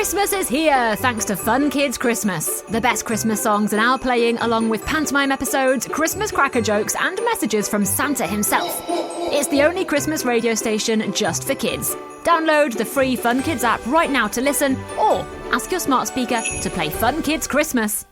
Christmas is here, thanks to Fun Kids Christmas. The best Christmas songs are now playing, along with pantomime episodes, Christmas cracker jokes, and messages from Santa himself. It's the only Christmas radio station just for kids. Download the free Fun Kids app right now to listen, or ask your smart speaker to play Fun Kids Christmas.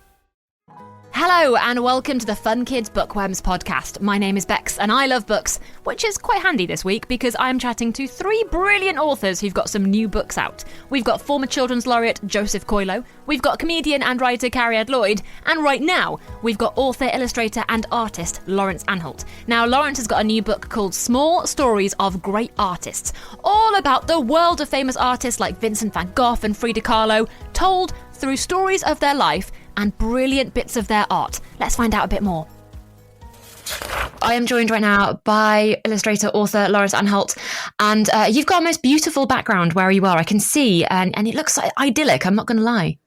Hello and welcome to the Fun Kids Bookworms podcast. My name is Bex and I love books, which is quite handy this week because I'm chatting to three brilliant authors who've got some new books out. We've got former children's laureate Joseph Coelho, we've got comedian and writer Cariad Lloyd, and right now we've got author, illustrator and artist Laurence Anholt. Now Laurence has got a new book called Small Stories of Great Artists, all about the world of famous artists like Vincent van Gogh and Frida Kahlo, told through stories of their life and brilliant bits of their art. Let's find out a bit more. I am joined right now by illustrator, author Laurence Anholt, and you've got a most beautiful background where you are. I can see, and it looks idyllic, I'm not going to lie.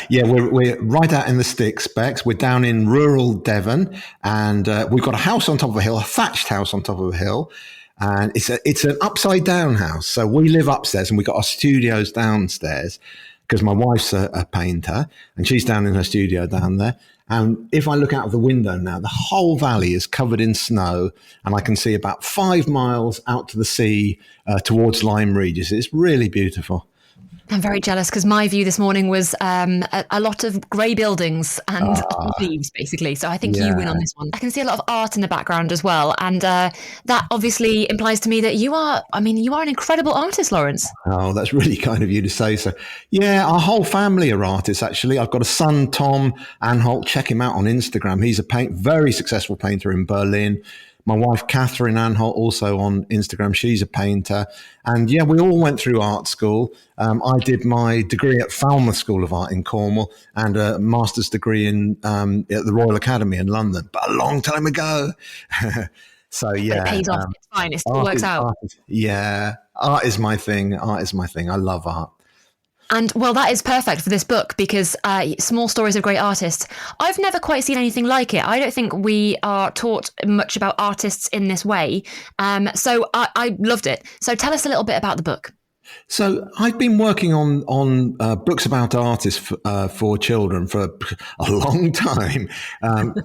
Yeah, we're right out in the sticks, Bex. We're down in rural Devon, and we've got a house on top of a hill, a thatched house on top of a hill. And it's an upside down house. So we live upstairs and we've got our studios downstairs, because my wife's a painter and she's down in her studio down there. And if I look out of the window now, the whole valley is covered in snow and I can see about 5 miles out to the sea towards Lyme Regis. It's really beautiful. I'm very jealous because my view this morning was a lot of grey buildings and leaves, basically. So I think you win on this one. I can see a lot of art in the background as well. And that obviously implies to me that you are an incredible artist, Laurence. Oh, that's really kind of you to say so. Yeah, our whole family are artists, actually. I've got a son, Tom Anholt. Check him out on Instagram. He's a very successful painter in Berlin. My wife, Catherine Anholt, also on Instagram. She's a painter. And yeah, we all went through art school. I did my degree at Falmouth School of Art in Cornwall and a master's degree at the Royal Academy in London, but a long time ago. So yeah. But it pays off. It's fine. It still works out. Art is my thing. I love art. And well, that is perfect for this book because Small Stories of Great Artists, I've never quite seen anything like it. I don't think we are taught much about artists in this way. So I loved it. So tell us a little bit about the book. So I've been working on books about artists for children for a long time,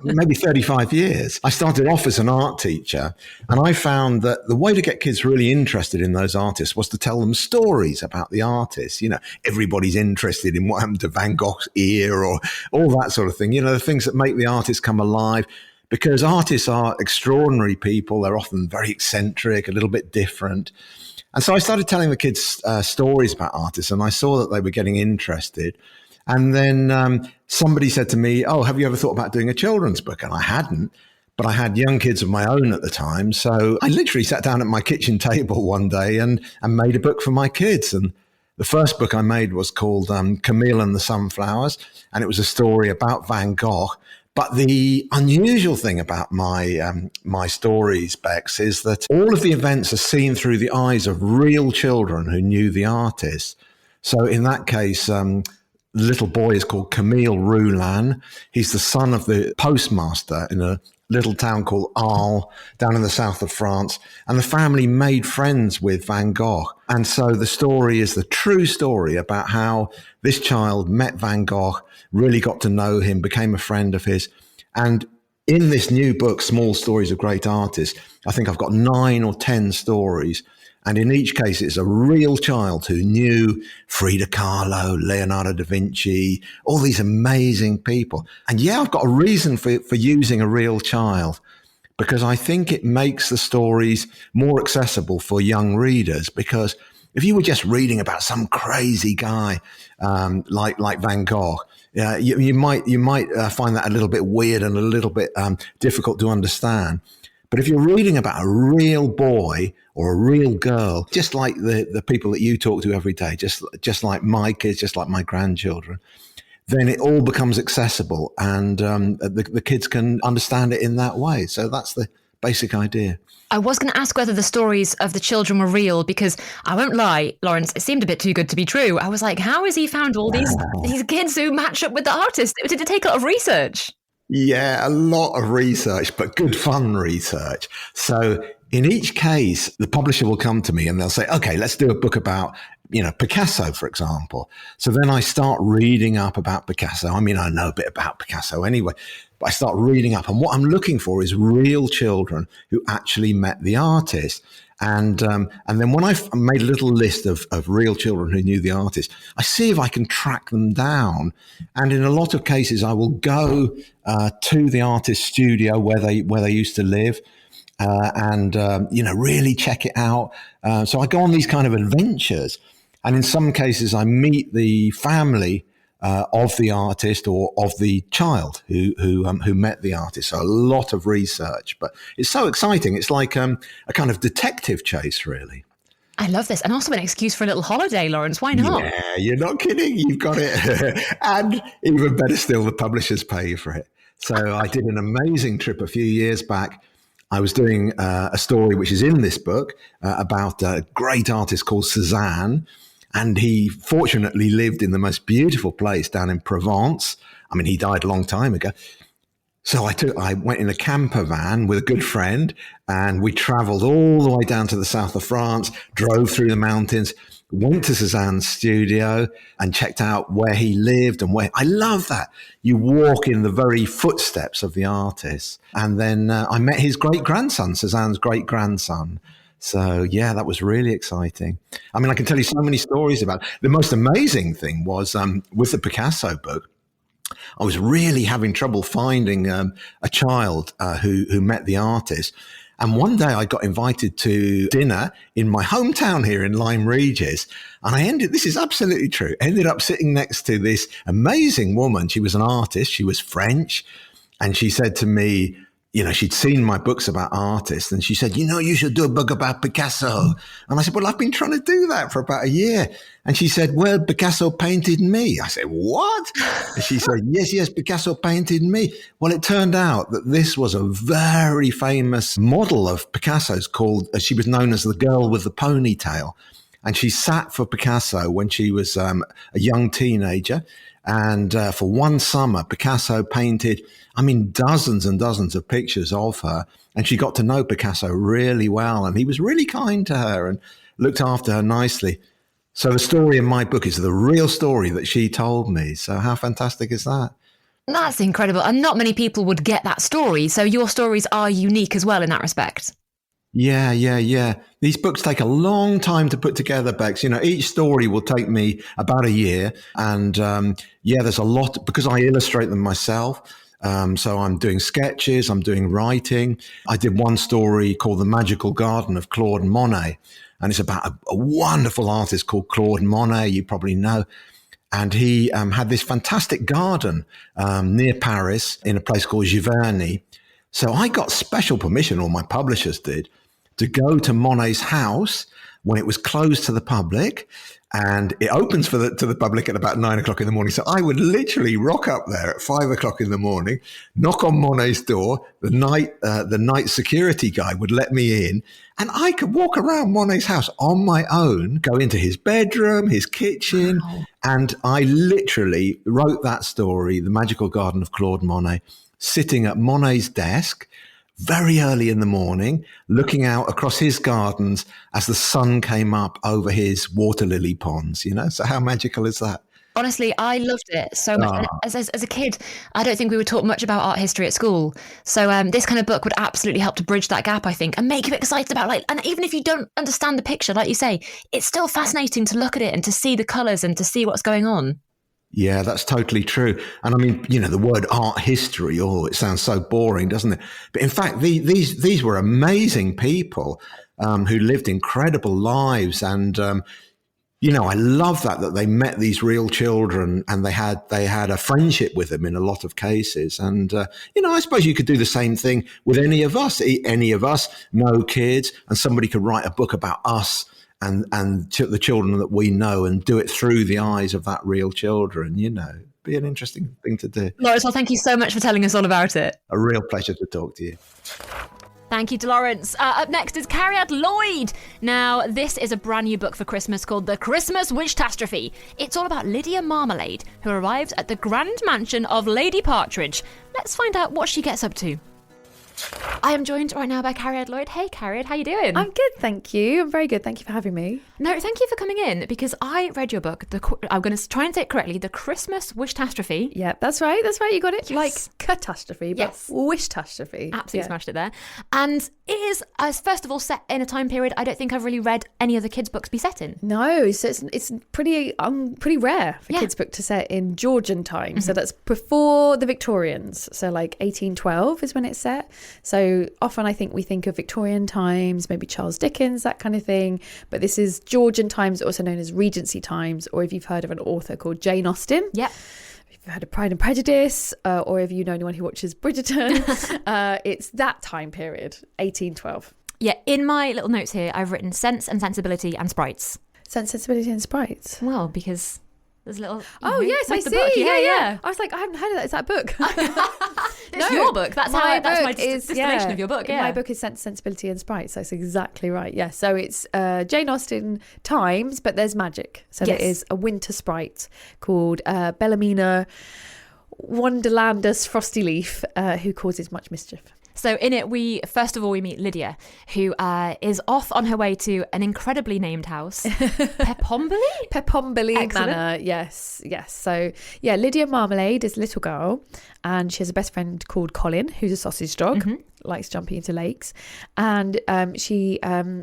maybe 35 years. I started off as an art teacher, and I found that the way to get kids really interested in those artists was to tell them stories about the artists. You know, everybody's interested in what happened to Van Gogh's ear or all that sort of thing. You know, the things that make the artist come alive. Because artists are extraordinary people. They're often very eccentric, a little bit different. And so I started telling the kids stories about artists, and I saw that they were getting interested. And then somebody said to me, "Oh, have you ever thought about doing a children's book?" And I hadn't, but I had young kids of my own at the time. So I literally sat down at my kitchen table one day and made a book for my kids. And the first book I made was called Camille and the Sunflowers, and it was a story about Van Gogh. But the unusual thing about my stories, Bex, is that all of the events are seen through the eyes of real children who knew the artist. So in that case, the little boy is called Camille Roulan. He's the son of the postmaster in a little town called Arles down in the south of France. And the family made friends with Van Gogh. And so the story is the true story about how this child met Van Gogh, really got to know him, became a friend of his. And in this new book, Small Stories of Great Artists, I think I've got 9 or 10 stories. And in each case, it's a real child who knew Frida Kahlo, Leonardo da Vinci, all these amazing people. And yeah, I've got a reason for using a real child, because I think it makes the stories more accessible for young readers. Because if you were just reading about some crazy guy like Van Gogh, you might find that a little bit weird and a little bit difficult to understand. But if you're reading about a real boy or a real girl, just like the people that you talk to every day, just like my kids, just like my grandchildren, then it all becomes accessible and the kids can understand it in that way. So that's the basic idea. I was going to ask whether the stories of the children were real, because I won't lie, Laurence, it seemed a bit too good to be true. I was like, how has he found all these kids who match up with the artist? Did it take a lot of research? Yeah, a lot of research, but good fun research. So in each case, the publisher will come to me and they'll say, okay, let's do a book about Picasso, for example. So then I start reading up about Picasso. I mean, I know a bit about Picasso anyway, but I start reading up. And what I'm looking for is real children who actually met the artist. And then when I've made a little list of real children who knew the artist, I see if I can track them down. And in a lot of cases, I will go to the artist's studio where they used to live. And really check it out. So I go on these kind of adventures, and in some cases I meet the family of the artist or of the child who met the artist. So a lot of research, but it's so exciting. It's like a kind of detective chase, really. I love this. And also an excuse for a little holiday, Laurence. Why not? Yeah, you're not kidding. You've got it. And even better still, the publishers pay for it. So I did an amazing trip a few years back. I was doing a story which is in this book about a great artist called Cézanne, and he fortunately lived in the most beautiful place down in Provence. I mean, he died a long time ago. So I went in a camper van with a good friend, and we traveled all the way down to the south of France, drove through the mountains, went to Cézanne's studio and checked out where he lived and where. I love that. You walk in the very footsteps of the artist. And then I met his great-grandson, Cézanne's great-grandson. So, yeah, that was really exciting. I mean, I can tell you so many stories about it. The most amazing thing was with the Picasso book, I was really having trouble finding a child who met the artist. And one day I got invited to dinner in my hometown here in Lyme Regis. And this is absolutely true, ended up sitting next to this amazing woman. She was an artist. She was French. And she said to me, she'd seen my books about artists. And she said, you should do a book about Picasso. And I said, well, I've been trying to do that for about a year. And she said, well, Picasso painted me. I said, what? And she said, yes, Picasso painted me. Well, it turned out that this was a very famous model of Picasso's she was known as the girl with the ponytail. And she sat for Picasso when she was a young teenager. And for one summer, Picasso painted, dozens and dozens of pictures of her. And she got to know Picasso really well. And he was really kind to her and looked after her nicely. So the story in my book is the real story that she told me. So how fantastic is that? That's incredible. And not many people would get that story. So your stories are unique as well in that respect. Yeah. These books take a long time to put together, Bex. Each story will take me about a year. And there's a lot because I illustrate them myself. So I'm doing sketches, I'm doing writing. I did one story called The Magical Garden of Claude Monet. And it's about a wonderful artist called Claude Monet, you probably know. And he had this fantastic garden near Paris in a place called Giverny. So I got special permission, or my publishers did, to go to Monet's house when it was closed to the public. And it opens to the public at about 9 o'clock in the morning. So I would literally rock up there at 5 o'clock in the morning, knock on Monet's door. The night security guy would let me in, and I could walk around Monet's house on my own, go into his bedroom, his kitchen. Wow. And I literally wrote that story, The Magical Garden of Claude Monet, sitting at Monet's desk very early in the morning, looking out across his gardens as the sun came up over his water lily ponds, So how magical is that? Honestly, I loved it so much. And as a kid, I don't think we were taught much about art history at school. So this kind of book would absolutely help to bridge that gap, I think, and make you excited about and even if you don't understand the picture, like you say, it's still fascinating to look at it and to see the colours and to see what's going on. Yeah, that's totally true. And the word art history, it sounds so boring, doesn't it? But in fact, these were amazing people who lived incredible lives. And, I love that they met these real children and they had a friendship with them in a lot of cases. And, I suppose you could do the same thing with any of us, no kids, and somebody could write a book about us and the children that we know and do it through the eyes of that real children, be an interesting thing to do. Laurence, well, thank you so much for telling us all about it. A real pleasure to talk to you. Thank you to Laurence. Up next is Cariad Lloyd. Now, this is a brand new book for Christmas called The Christmas Wish-tastrophe. It's all about Lydia Marmalade, who arrives at the grand mansion of Lady Partridge. Let's find out what she gets up to. I am joined right now by Cariad Lloyd. Hey, Cariad, how you doing? I'm good, thank you. I'm very good. Thank you for having me. No, thank you for coming in, because I read your book. I'm going to try and say it correctly. The Christmas Wish-tastrophe. Yeah, that's right. You got it. Yes. Like catastrophe, but wish-tastrophe. Absolutely smashed it there. And it is, as first of all, set in a time period I don't think I've really read any other kids' books be set in. No, so it's pretty rare for kids' book to set in Georgian time. So that's before the Victorians. So like 1812 is when it's set. So often I think we think of Victorian times, maybe Charles Dickens, that kind of thing. But this is Georgian times, also known as Regency times, or if you've heard of an author called Jane Austen. Yeah. If you've heard of Pride and Prejudice, or if you know anyone who watches Bridgerton, it's that time period, 1812. Yeah, in my little notes here, I've written Sense and Sensibility and Sprites. Sense, Sensibility and Sprites? Well, because there's a little... Yes, I see. Book. Yeah. I was like, I haven't heard of that. It's that book. It's your book. That's my distillation of your book. Yeah. My book is Sense, Sensibility and Sprites. That's exactly right. Yeah. So it's Jane Austen times, but there's magic. So there is a winter sprite called Bellamina Wonderlandus Frostyleaf, who causes much mischief. So in it, we meet Lydia, who is off on her way to an incredibly named house, Pepombilly Manor. Yes. So yeah, Lydia Marmalade is a little girl, and she has a best friend called Colin, who's a sausage dog, likes jumping into lakes, and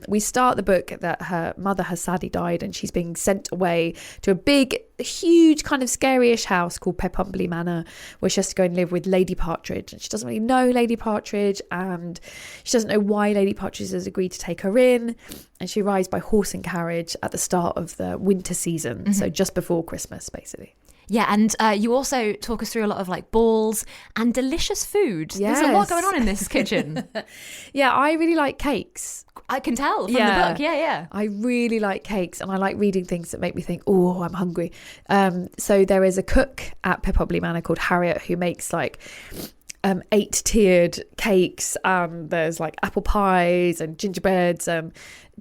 we start the book that her mother has sadly died, and she's being sent away to a big, huge, kind of scary-ish house called Pepombilly Manor, where she has to go and live with Lady Partridge, and she doesn't really know Lady Partridge, and she doesn't know why Lady Partridge has agreed to take her in, and she arrives by horse and carriage at the start of the winter season, so just before Christmas, basically. Yeah, and you also talk us through a lot of like balls and delicious food. Yes. There's a lot going on in this kitchen. Yeah, I really like cakes. I can tell from the book. Yeah. I really like cakes, and I like reading things that make me think, oh, I'm hungry. So there is a cook at Pepombilly Manor called Harriet who makes like 8-tiered cakes. There's like apple pies and gingerbreads.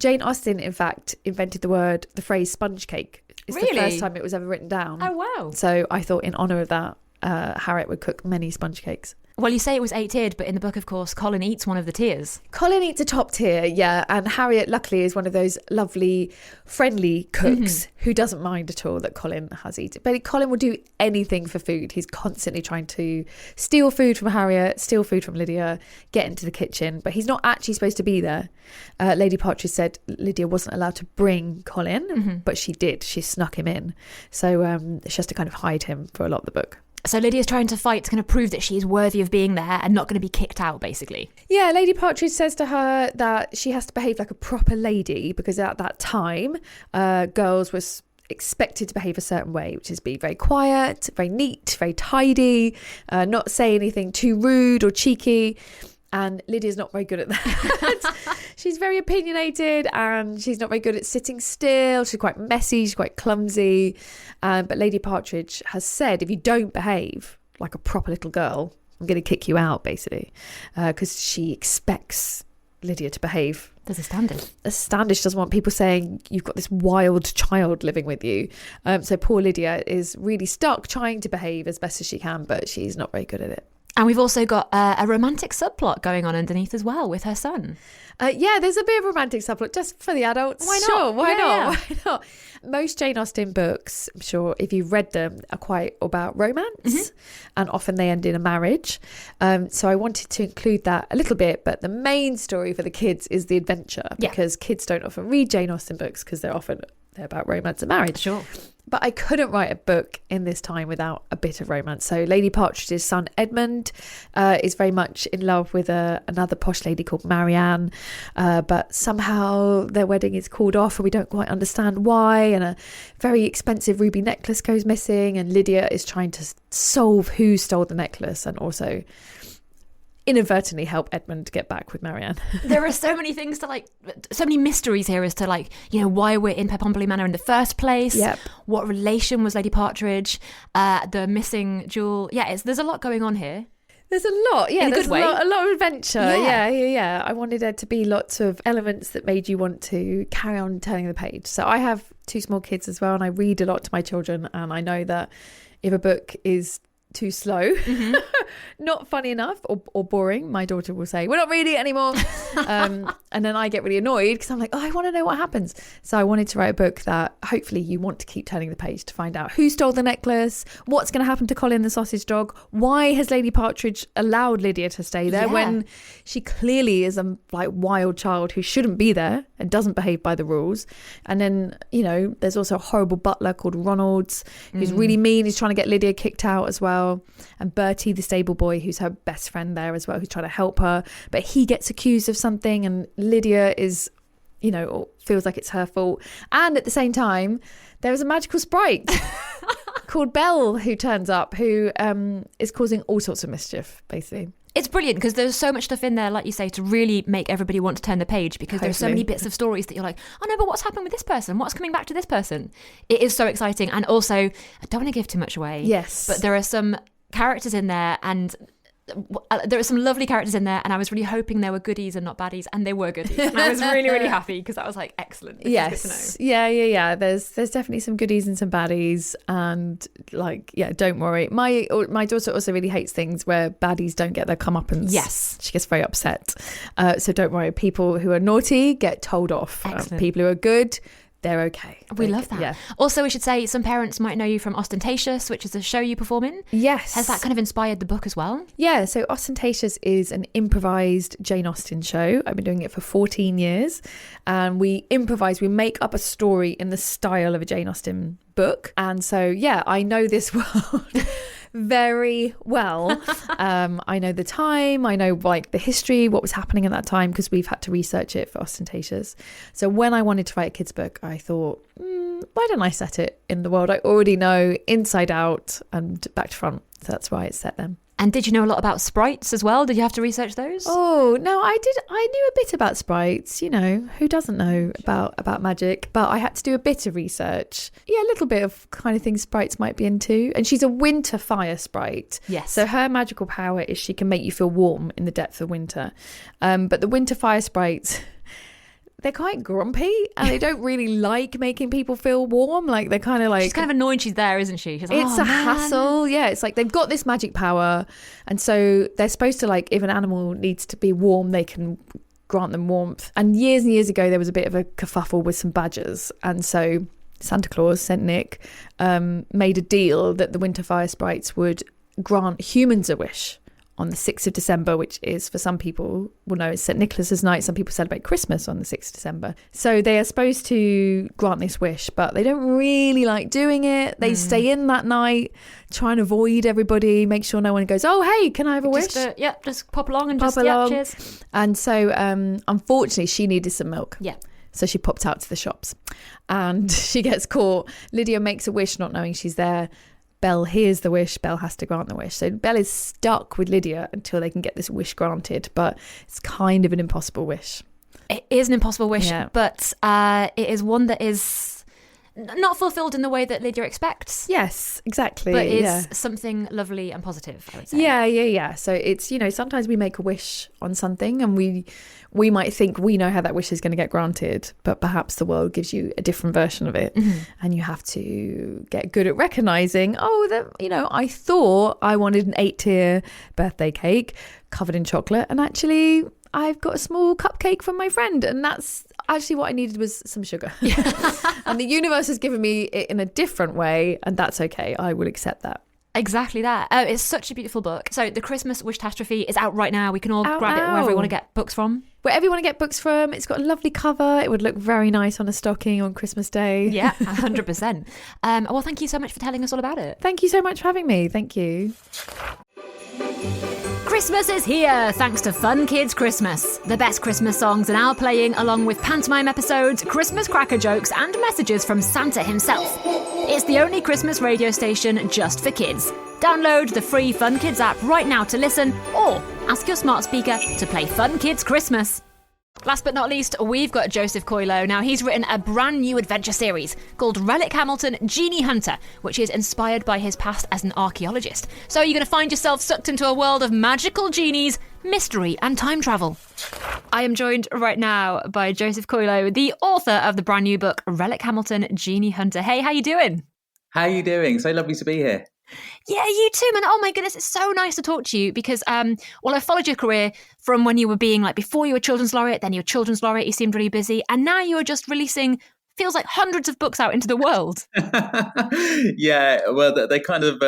Jane Austen, in fact, invented the phrase sponge cake. It's the first time it was ever written down. Oh, wow. So I thought in honour of that, Harriet would cook many sponge cakes. Well, you say it was 8-tiered, but in the book, of course, Colin eats one of the tiers. Colin eats a top tier, yeah. And Harriet, luckily, is one of those lovely, friendly cooks who doesn't mind at all that Colin has eaten. But Colin will do anything for food. He's constantly trying to steal food from Harriet, steal food from Lydia, get into the kitchen. But he's not actually supposed to be there. Lady Partridge said Lydia wasn't allowed to bring Colin, but she did. She snuck him in. So she has to kind of hide him for a lot of the book. So Lydia's trying to fight to kind of prove that she's worthy of being there and not going to be kicked out, basically. Yeah, Lady Partridge says to her that she has to behave like a proper lady, because at that time, girls were expected to behave a certain way, which is be very quiet, very neat, very tidy, not say anything too rude or cheeky. And Lydia's not very good at that. She's very opinionated, and she's not very good at sitting still. She's quite messy. She's quite clumsy. But Lady Partridge has said, if you don't behave like a proper little girl, I'm going to kick you out, basically. Because she expects Lydia to behave. There's a standard. A standard. She doesn't want people saying, you've got this wild child living with you. So poor Lydia is really stuck trying to behave as best as she can, but she's not very good at it. And we've also got a romantic subplot going on underneath as well with her son. Yeah, there's a bit of a romantic subplot just for the adults. Why not? Sure, why not? Yeah. Why not? Most Jane Austen books, I'm sure if you've read them, are quite about romance, and often they end in a marriage. So I wanted to include that a little bit, but the main story for the kids is the adventure, because kids don't often read Jane Austen books because they're about romance and marriage. Sure. But I couldn't write a book in this time without a bit of romance. So Lady Partridge's son Edmund is very much in love with another posh lady called Marianne. But somehow their wedding is called off and we don't quite understand why. And a very expensive ruby necklace goes missing. And Lydia is trying to solve who stole the necklace and also inadvertently help Edmund get back with Marianne. There are so many things so many mysteries here as to why we're in Pepombilly Manor in the first place. Yep. What relation was Lady Partridge? The missing jewel. Yeah, there's a lot going on here. There's a lot, yeah. In a there's good way. A lot of adventure. Yeah. Yeah. I wanted there to be lots of elements that made you want to carry on turning the page. So I have 2 small kids as well, and I read a lot to my children, and I know that if a book is too slow, not funny enough or boring. My daughter will say, we're not reading it anymore. And then I get really annoyed because I'm like, I want to know what happens. So I wanted to write a book that hopefully you want to keep turning the page to find out who stole the necklace, what's going to happen to Colin the sausage dog, why has Lady Partridge allowed Lydia to stay there when she clearly is a wild child who shouldn't be there and doesn't behave by the rules. And then, there's also a horrible butler called Ronald who's really mean. He's trying to get Lydia kicked out as well. And Bertie, the stable boy, who's her best friend there as well, who's trying to help her. But he gets accused of something and Lydia is, feels like it's her fault. And at the same time, there is a magical sprite called Belle who turns up, who is causing all sorts of mischief, basically. It's brilliant because there's so much stuff in there, like you say, to really make everybody want to turn the page, because there's so many bits of stories that you're like, oh no, but what's happened with this person? What's coming back to this person? It is so exciting. And also, I don't want to give too much away. Yes. But there are some characters in there, and there are some lovely characters in there, and I was really hoping there were goodies and not baddies, and they were goodies. And I was really, really happy because I was like, excellent. This is good to know. Yeah. There's definitely some goodies and some baddies, and don't worry. My daughter also really hates things where baddies don't get their comeuppance. Yes, she gets very upset. So don't worry. People who are naughty get told off. People who are good, they're okay. We love that. Yeah. Also, we should say some parents might know you from Ostentatious, which is a show you perform in. Yes. Has that kind of inspired the book as well? Yeah, so Ostentatious is an improvised Jane Austen show. I've been doing it for 14 years. And we improvise, we make up a story in the style of a Jane Austen book. And so, I know this world very well. I know the time, I know the history, what was happening at that time, because we've had to research it for Ostentatious. So when I wanted to write a kids book, I thought, why don't I set it in the world I already know inside out and back to front? So that's why it's set then. And did you know a lot about sprites as well? Did you have to research those? Oh, no, I did. I knew a bit about sprites, who doesn't know about magic? But I had to do a bit of research. Yeah, a little bit of kind of things sprites might be into. And she's a winter fire sprite. Yes. So her magical power is she can make you feel warm in the depth of winter. But the winter fire sprites, they're quite grumpy and they don't really like making people feel warm. They're kind of she's kind of annoyed she's there, isn't she? She's like, it's a hassle. Yeah, it's like they've got this magic power, and so they're supposed to, if an animal needs to be warm, they can grant them warmth. And years ago there was a bit of a kerfuffle with some badgers, and so Santa Claus, Saint Nick, made a deal that the winter fire sprites would grant humans a wish on the 6th of December, which is, for some people, it's St. Nicholas's night. Some people celebrate Christmas on the 6th of December. So they are supposed to grant this wish, but they don't really like doing it. They stay in that night, try and avoid everybody, make sure no one goes, oh, hey, can I have a wish? Just pop along and cheers. And so, unfortunately, she needed some milk. Yeah. So she popped out to the shops and she gets caught. Lydia makes a wish not knowing she's there. Belle hears the wish, Belle has to grant the wish. So Belle is stuck with Lydia until they can get this wish granted, but it's kind of an impossible wish. It is an impossible wish, but it is one that is not fulfilled in the way that Lydia expects. Yes, exactly. But it's something lovely and positive, I would say. Yeah. So it's, sometimes we make a wish on something and we might think we know how that wish is going to get granted, but perhaps the world gives you a different version of it. And you have to get good at recognizing, I thought I wanted an 8-tier birthday cake covered in chocolate, and actually I've got a small cupcake from my friend, and that's actually what I needed was some sugar. And the universe has given me it in a different way, and that's okay. I will accept that. Exactly that. It's such a beautiful book. So the Christmas Wish-tastrophe is out right now. We can all grab it wherever we want to get books from. Wherever you want to get books from. It's got a lovely cover. It would look very nice on a stocking on Christmas Day. Yeah, 100%. Well, thank you so much for telling us all about it. Thank you so much for having me. Thank you. Christmas is here, thanks to Fun Kids Christmas. The best Christmas songs are now playing, along with pantomime episodes, Christmas cracker jokes, and messages from Santa himself. It's the only Christmas radio station just for kids. Download the free Fun Kids app right now to listen, or ask your smart speaker to play Fun Kids Christmas. Last but not least, we've got Joseph Coelho. Now, he's written a brand new adventure series called Relic Hamilton, Genie Hunter, which is inspired by his past as an archaeologist. So you're going to find yourself sucked into a world of magical genies, mystery and time travel. I am joined right now by Joseph Coelho, the author of the brand new book, Relic Hamilton, Genie Hunter. Hey, how you doing? How are you doing? So lovely to be here. Yeah, you too, man. Oh my goodness, it's so nice to talk to you because, well, I followed your career from when you were being like before you were Children's Laureate, then you were Children's Laureate, you seemed really busy, and now you are just releasing, feels like hundreds of books out into the world. Yeah, well, they kind of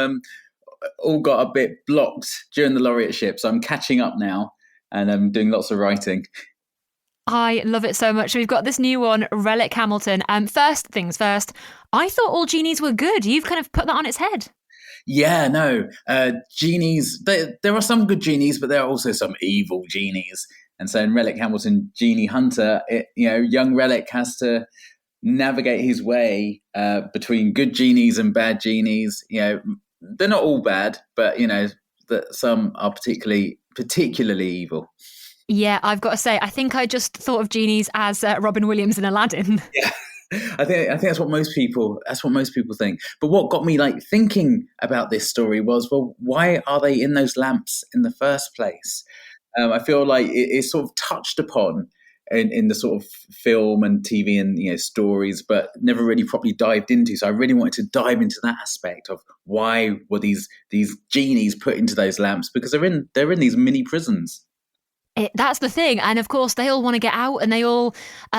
all got a bit blocked during the laureateship, so I'm catching up now and I'm doing lots of writing. I love it so much. We've got this new one, Relic Hamilton. First things first, I thought all genies were good. You've kind of put that on its head. Yeah, no, genies, there are some good genies, but there are also some evil genies. And so in Relic Hamilton, Genie Hunter, young Relic has to navigate his way between good genies and bad genies. They're not all bad, but, that some are particularly evil. Yeah, I've got to say, I think I just thought of genies as Robin Williams in Aladdin. Yeah, I think that's what most people think. But what got me thinking about this story was, well, why are they in those lamps in the first place? I feel like it's sort of touched upon in the sort of film and TV and stories, but never really properly dived into. So I really wanted to dive into that aspect of why were these genies put into those lamps, because they're in these mini prisons. That's the thing. And of course, they all want to get out, and they all,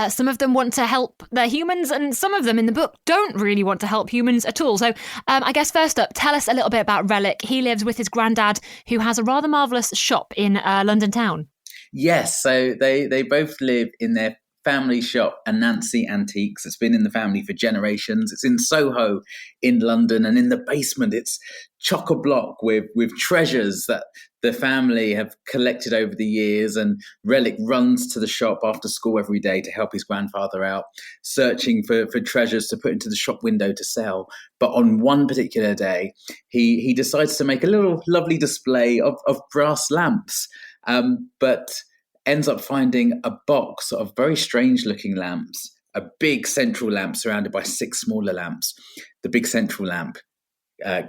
some of them want to help their humans, and some of them in the book don't really want to help humans at all. So I guess first up, tell us a little bit about Relic. He lives with his granddad, who has a rather marvellous shop in London town. Yes, so they both live in their family shop, Anansi Antiques. It's been in the family for generations. It's in Soho in London, and in the basement it's chock-a-block with treasures that the family have collected over the years. And Relic runs to the shop after school every day to help his grandfather out, searching for treasures to put into the shop window to sell. But on one particular day, he decides to make a little lovely display of brass lamps, but ends up finding a box of very strange looking lamps, a big central lamp surrounded by 6 smaller lamps. The big central lamp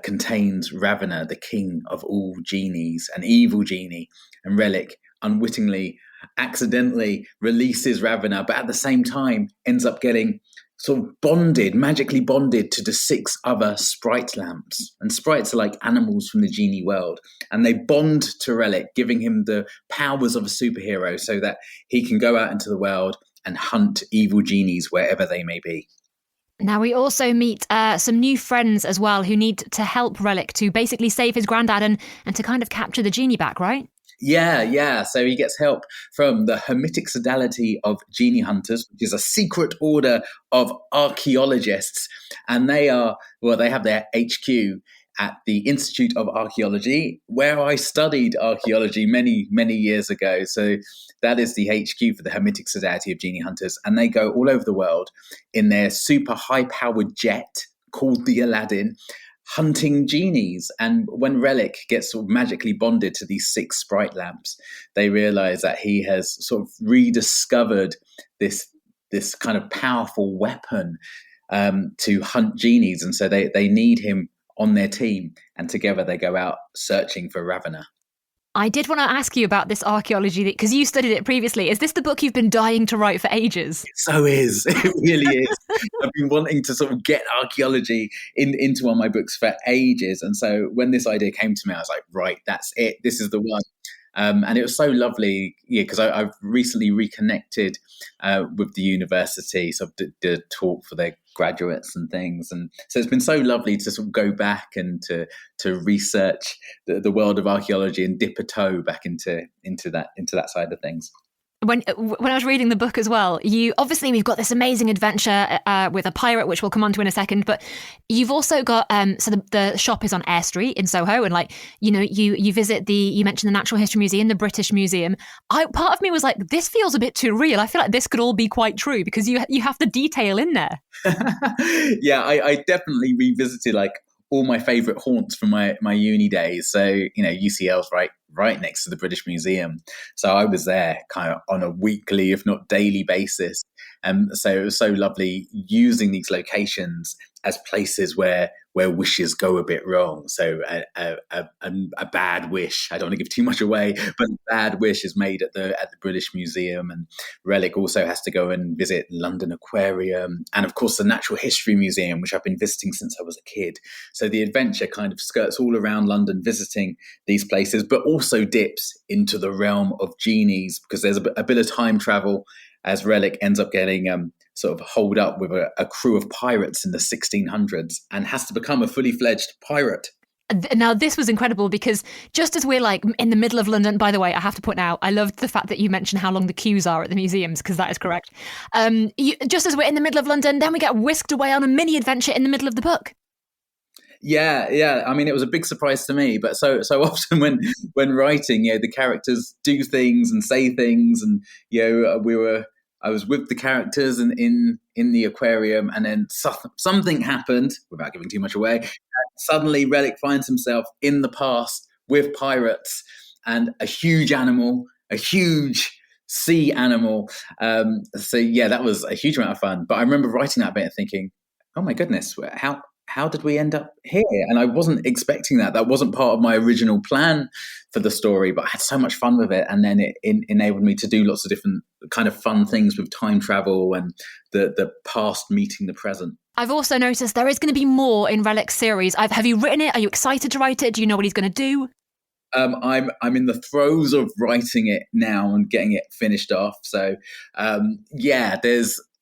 contains Ravener, the king of all genies, an evil genie, and Relic unwittingly, accidentally releases Ravener, but at the same time ends up getting sort of magically bonded to the 6 other sprite lamps. And sprites are like animals from the genie world. And they bond to Relic, giving him the powers of a superhero so that he can go out into the world and hunt evil genies wherever they may be. Now, we also meet some new friends as well who need to help Relic to basically save his granddad and to kind of capture the genie back, right? Yeah. So he gets help from the Hermetic Sodality of Genie Hunters, which is a secret order of archaeologists. And they have their HQ at the Institute of Archaeology, where I studied archaeology many, many years ago. So that is the HQ for the Hermetic Sodality of Genie Hunters. And they go all over the world in their super high-powered jet called the Aladdin, hunting genies. And when Relic gets sort of magically bonded to these 6 sprite lamps, they realize that he has sort of rediscovered this kind of powerful weapon to hunt genies. And so they need him on their team, and together they go out searching for Ravener. I did want to ask you about this archaeology, because you studied it previously. Is this the book you've been dying to write for ages? It so is. It really is. I've been wanting to sort of get archaeology into one of my books for ages. And so when this idea came to me, I was like, right, that's it. This is the one. And it was so lovely, because I've recently reconnected with the university, so I did a talk for their graduates and things, and so it's been so lovely to sort of go back and to research the world of archaeology and dip a toe back into that side of things. When I was reading the book as well, we've got this amazing adventure with a pirate, which we'll come on to in a second, but you've also got, so the shop is on Eyre Street in Soho, and you visit you mentioned the Natural History Museum, the British Museum. Part of me was like, this feels a bit too real. I feel like this could all be quite true, because you have the detail in there. Yeah, I definitely revisited all my favorite haunts from my uni days. So, UCL's right next to the British Museum. So I was there kind of on a weekly, if not daily basis. And so it was so lovely using these locations as places where wishes go a bit wrong. So a bad wish, I don't want to give too much away, but a bad wish is made at the British Museum. And Relic also has to go and visit London Aquarium and, of course, the Natural History Museum, which I've been visiting since I was a kid. So the adventure kind of skirts all around London, visiting these places, but also dips into the realm of genies, because there's a bit of time travel as Relic ends up getting sort of holed up with a crew of pirates in the 1600s and has to become a fully fledged pirate. Now, this was incredible because just as we're like in the middle of London, by the way, I have to point out, I loved the fact that you mentioned how long the queues are at the museums, because that is correct. Just as we're in the middle of London, then we get whisked away on a mini adventure in the middle of the book. Yeah. I mean, it was a big surprise to me, but so often when writing, the characters do things and say things, and I was with the characters in the aquarium, and then something happened, without giving too much away. And suddenly Relic finds himself in the past with pirates and a huge animal, a huge sea animal. That was a huge amount of fun. But I remember writing that bit and thinking, oh my goodness, how did we end up here? And I wasn't expecting that. That wasn't part of my original plan for the story, but I had so much fun with it. And then it enabled me to do lots of different kind of fun things with time travel and the past meeting the present. I've also noticed there is going to be more in Relic's series. Have you written it? Are you excited to write it? Do you know what he's going to do? I'm in the throes of writing it now and getting it finished off. So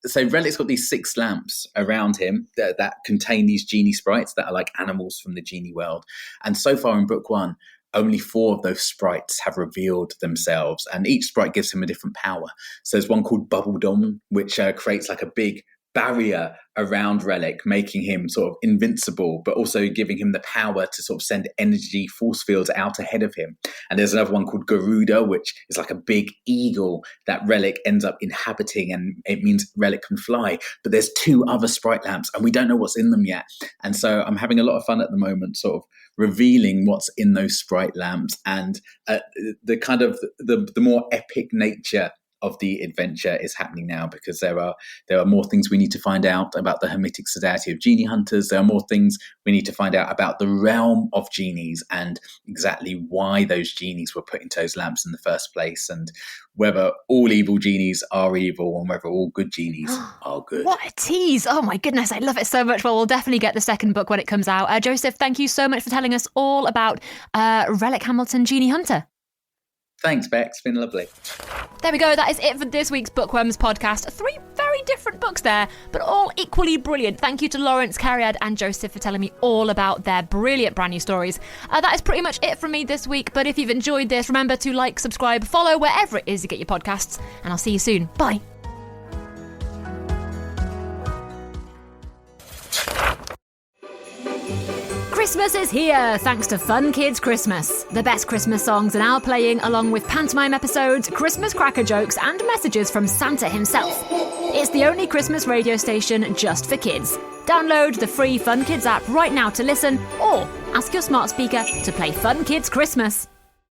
So Relic's got these 6 lamps around him that contain these genie sprites that are like animals from the genie world. And so far in book 1, only 4 of those sprites have revealed themselves, and each sprite gives him a different power. So there's one called Bubbledom, which creates like a big barrier around Relic, making him sort of invincible, but also giving him the power to sort of send energy force fields out ahead of him. And there's another one called Garuda, which is like a big eagle that Relic ends up inhabiting, and it means Relic can fly. But there's 2 other sprite lamps, and we don't know what's in them yet. And so I'm having a lot of fun at the moment, sort of revealing what's in those sprite lamps and the kind of the more epic nature of the adventure is happening now, because there are more things we need to find out about the hermetic society of genie hunters. There are more things we need to find out about the realm of genies and exactly why those genies were put into those lamps in the first place, and whether all evil genies are evil and whether all good genies are good. What a tease. Oh my goodness, I love it so much. Well, we'll definitely get the second book when it comes out. Joseph, thank you so much for telling us all about Relic Hamilton, Genie Hunter. Thanks, Beck. It's been lovely. There we go. That is it for this week's Bookworms podcast. 3 very different books there, but all equally brilliant. Thank you to Laurence, Cariad and Joseph for telling me all about their brilliant brand new stories. That is pretty much it from me this week, but if you've enjoyed this, remember to like, subscribe, follow wherever it is you get your podcasts, and I'll see you soon. Bye. Christmas is here, thanks to Fun Kids Christmas. The best Christmas songs are now playing, along with pantomime episodes, Christmas cracker jokes, and messages from Santa himself. It's the only Christmas radio station just for kids. Download the free Fun Kids app right now to listen, or ask your smart speaker to play Fun Kids Christmas.